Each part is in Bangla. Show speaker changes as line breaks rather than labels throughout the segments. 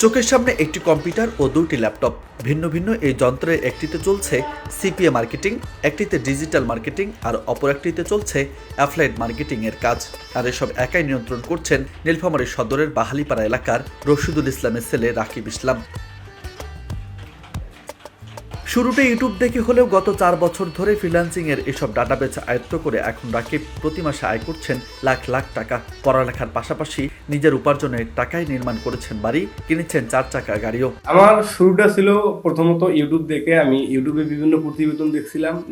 চোখের সামনে একটি কম্পিউটার ও দুটি ল্যাপটপ। ভিন্ন ভিন্ন এই যন্ত্রের একটিতে চলছে সিপিএ মার্কেটিং, একটিতে ডিজিটাল মার্কেটিং আর অপর একটিতে চলছে অ্যাফলাইড মার্কেটিং এর কাজ। আর এসব একাই নিয়ন্ত্রণ করছেন নীলফামারী সদরের বাহালিপাড়া এলাকার রশিদুল ইসলামের ছেলে রাকিব ইসলাম। শুরুতে ইউটিউব দেখে হলেও গত 4 বছর ধরে ফ্রিল্যান্সিং এর এসব ডাটাবেস আয়ত্ত করে এখন রাকিব প্রতি মাসে আয় করছেন লাখ লাখ টাকা। পড়ালেখার পাশাপাশি নিজের উপার্জনের টাকায় নির্মাণ করেছেন বাড়ি, কিনেছেন 4 চাকা গাড়িও।
আমার শুরুটা ছিল প্রথমত ইউটিউব দেখে। আমি ইউটিউবে বিভিন্ন প্রতিবেদন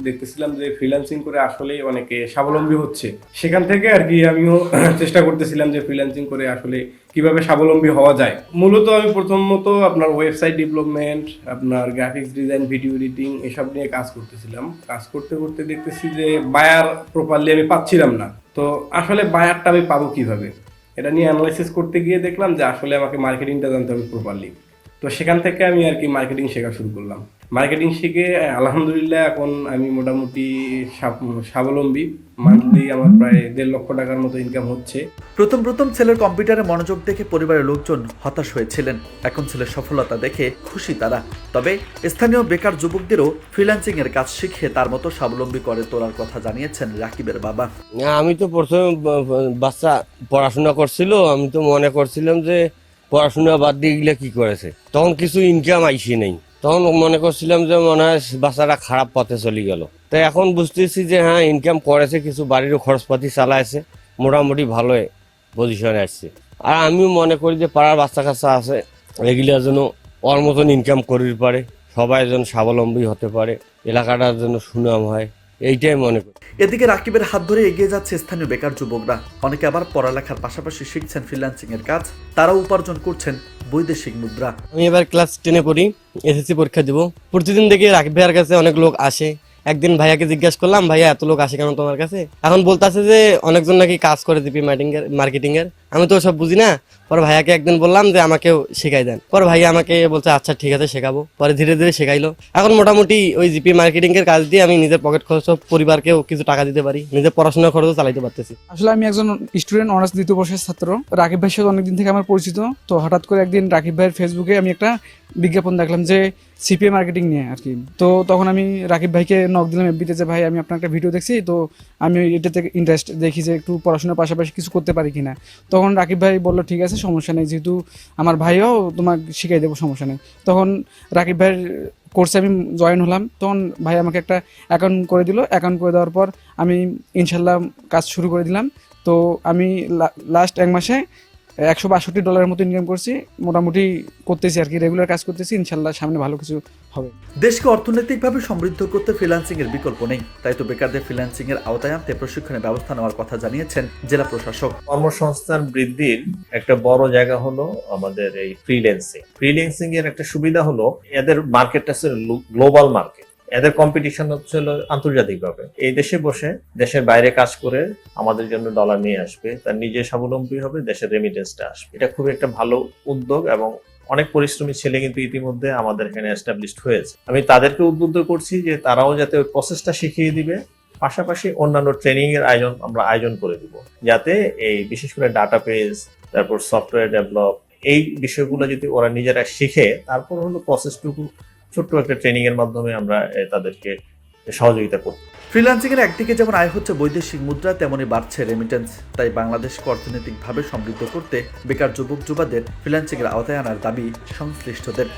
দেখতেছিলাম যে ফ্রিল্যান্সিং করে আসলে অনেকে স্বাবলম্বী হচ্ছে। সেখান থেকে আর কি আমিও চেষ্টা করতেছিলাম যে ফ্রিল্যান্সিং করে আসলে কিভাবে স্বাবলম্বী হওয়া যায়। মূলত আমি প্রথমত আপনার ওয়েবসাইট ডেভেলপমেন্ট, আপনার গ্রাফিক্স ডিজাইন, ভিডিও এডিটিং এসব নিয়ে কাজ করতেছিলাম। কাজ করতে করতে দেখতেছি যে বায়ার প্রপারলি আমি পাচ্ছিলাম না। তো আসলে বায়ারটা আমি পাবো কিভাবে, এটা নিয়ে অ্যানালাইসিস করতে গিয়ে দেখলাম যে আসলে আমাকে মার্কেটিংটা জানতে হবে প্রপারলি। তো সেখান থেকে আমি আর কি মার্কেটিং শেখা শুরু করলাম। মার্কেটিং শিখে আলহামদুলিল্লাহ এখন আমি মোটামুটি স্বাবলম্বী। মান্থলি আমার প্রায় 1.5 লক্ষ টাকার মতো ইনকাম হচ্ছে।
প্রথম ছেলের কম্পিউটারে মনোযোগ দেখে পরিবারের লোকজন হতাশ হয়েছিলেন। এখন ছেলের সফলতা দেখে খুশি তারা। তবে স্থানীয় বেকার যুবকদেরও ফ্রিল্যান্সিং এর কাজ শিখে তার মতো স্বাবলম্বী করে তোলার কথা জানিয়েছেন রাকিবের বাবা।
আমি তো প্রথমে বাচ্চা পড়াশোনা করছিল, আমি তো মনে করছিলাম যে পড়াশোনা বাদ দিয়ে গেলে কি করেছে, তখন কিছু ইনকাম আইসি নেই। তখন মনে করছিলাম যে মনে হয় বাচ্চাটা খারাপ পথে চলে গেল। তো এখন বুঝতেছি যে হ্যাঁ, ইনকাম করেছে, কিছু বাড়িরও খরচপাতি চালাইছে, মোটামুটি ভালো পজিশনে আসছে। আর আমিও মনে করি যে পাড়ার বাচ্চা কাচ্চা আছে, এগুলোর জন্য ওর মতন ইনকাম করির পারে, সবাই যেন স্বাবলম্বী হতে পারে, এলাকাটার জন্য সুনাম হয়, এইটাই মনে করি।
এদিকে রাকিবের হাত ধরে এগিয়ে যাচ্ছে স্থানীয় বেকার যুবকরা। অনেকে আবার পড়ালেখার পাশাপাশি শিখছেন ফ্রিল্যান্সিং এর কাজ। তারাও উপার্জন করছেন বৈদেশিক মুদ্রা।
আমি এবার ক্লাস 10-এ পড়ি, এসএসসি পরীক্ষা দেবো। প্রতিদিন দেখি রাকিব ভাইয়ার কাছে অনেক লোক আসে। একদিন ভাইয়াকে জিজ্ঞাসা করলাম, ভাইয়া এত লোক আসে কেন তোমার কাছে? এখন বলতেছে যে অনেকজন নাকি কাজ করে দিবি মার্কেটিং এর। আমি তো সব বুঝি না। পরে ভাইয়াকে একদিন বললাম যে আমাকেও শেখাই দেন। পরে ভাইয়া আমাকে বলছে আচ্ছা ঠিক আছে শেখাবো। পরে ধীরে ধীরে শেখাইলো। এখন মোটামুটি ওই জিপি মার্কেটিং এর কাজ দিয়ে আমি নিজের পকেট খরচ, পরিবারকেও কিছু টাকা দিতে পারি, নিজের পড়াশোনার খরচও চালাইতে পারতেছি।
আসলে আমি একজন স্টুডেন্ট, অনার্স 2য় বর্ষের ছাত্র। রাকিব ভাইয়ের সাথে অনেকদিন থেকে আমার পরিচিত। তো হঠাৎ করে একদিন রাকিব ভাইয়ের ফেসবুকে আমি একটা বিজ্ঞাপন দেখলাম যে সিপিএ মার্কেটিং নিয়ে আর কি। তো তখন আমি রাকিব ভাইকে নক দিলাম এফবিতে যে ভাই আমি আপনার একটা ভিডিও দেখছি, তো আমি এটাতে ইন্টারেস্ট দেখি যে একটু পড়াশোনার পাশাপাশি কিছু করতে পারি কিনা। তখন রাকিব ভাই বললো ঠিক আছে, সমস্যা নেই, যেহেতু আমার ভাইও তোমাকে শিখাই দেবো, সমস্যা নেই। তখন রাকিব ভাইয়ের কোর্সে আমি জয়েন হলাম। তখন ভাই আমাকে একটা অ্যাকাউন্ট করে দিল। অ্যাকাউন্ট করে দেওয়ার পর আমি ইনশাল্লাহ কাজ শুরু করে দিলাম। তো আমি লাস্ট 1 মাসে $162 মতো ইনকাম করছি। মোটামুটি করতেছি আর কি, রেগুলার কাজ করতেছি। ইনশাল্লাহ সামনে ভালো কিছু হবে।
দেশকে অর্থনৈতিকভাবে সমৃদ্ধ করতে ফ্রিল্যান্সিং এর বিকল্প নেই। তাই তো বেকারদের ফ্রিল্যান্সিং এর আওতায় আনতে প্রশিক্ষণের ব্যবস্থা নেওয়ার কথা জানিয়েছেন জেলা প্রশাসক।
কর্মসংস্থান বৃদ্ধির একটা বড় জায়গা হলো আমাদের এই ফ্রিল্যান্সিং এর একটা সুবিধা হলো এদের মার্কেটটা গ্লোবাল মার্কেট। এদের কম্পিটিশন হচ্ছে আন্তর্জাতিকভাবে। এই দেশে বসে দেশের বাইরে কাজ করে আমাদের জন্য ডলার নিয়ে আসবে, তার নিজে স্বাবলম্বী হবে, দেশের রেমিটেন্সটা আসবে। এটা খুবই একটা ভালো উদ্যোগ এবং অনেক পরিশ্রমী ছেলে কিন্তু ইতিমধ্যে আমাদের এখানে এস্টাবলিশড হয়েছে। আমি তাদেরকে উদ্বুদ্ধ করছি যে তারাও যাতে ওই প্রসেসটা শিখিয়ে দিবে, পাশাপাশি অন্যান্য ট্রেনিং এর আয়োজন করে দিব, যাতে এই বিশেষ করে ডাটাবেস, তারপর সফটওয়্যার ডেভেলপ, এই বিষয়গুলো যদি ওরা নিজেরা শিখে, তারপর হলো প্রসেসটুকু ছোট্ট একটা ট্রেনিং এর মাধ্যমে আমরা তাদেরকে সহযোগিতা করব।
ফ্রিল্যান্সিং এর একদিকে যেমন আয় হচ্ছে বৈদেশিক মুদ্রা, তেমনই বাড়ছে রেমিটেন্স। তাই বাংলাদেশকে অর্থনৈতিকভাবে সমৃদ্ধ করতে বেকার যুবক যুবাদের ফ্রিল্যান্সিং এর আওতায় আনার দাবি সংশ্লিষ্টদের।